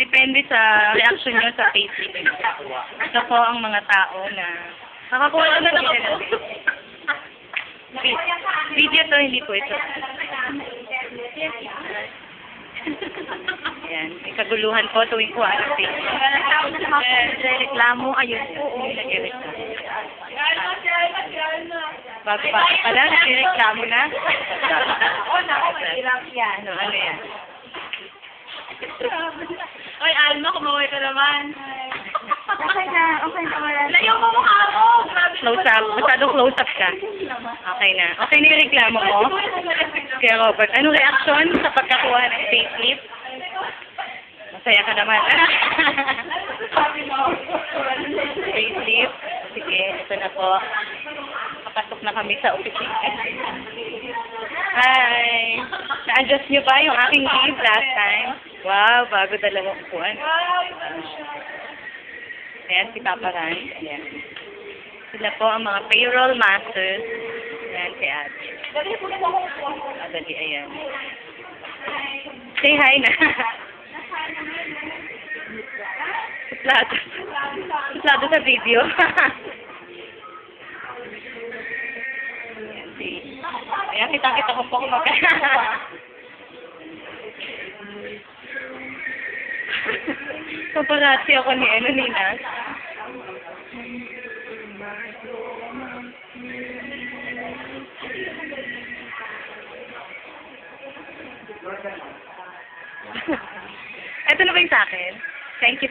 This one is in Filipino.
Depende sa reaction nyo sa Facebook. Ito po ang mga tao na nakakuha na lang ako. Video to, hindi po ito. Ayan, may kaguluhan po tuwing kuha ng Facebook. Reklamo, ayun po. Nag-reklamo. Bago pa pala, nag-reklamo na. Ano yan? Oy, Alma, kumaway ka naman. Okay na. Layo mo mukha mo. Close up. Masyadong close up ka. Okay na. Okay na yung reklamo mo? Kaya Robert, anong reaction sa pagkakuha ng facelift? Masaya ka naman. Facelift. Sige, ito na po. Papasok na kami sa opisina. Hi! Na-adjust niyo ba yung aking leave last time? Wow, bago dalawang upuan. Ayan, si Papa Ran. Ayan. Sila po ang mga payroll masters. Ayan, si Ate. Dali, ayan. Say hi na. Suplado. Suplado sa video. Ayan, ayan, kita-kita ko po kumakain. Paparazzi ako ni Nina. Ito na ba yung sa akin? Thank you so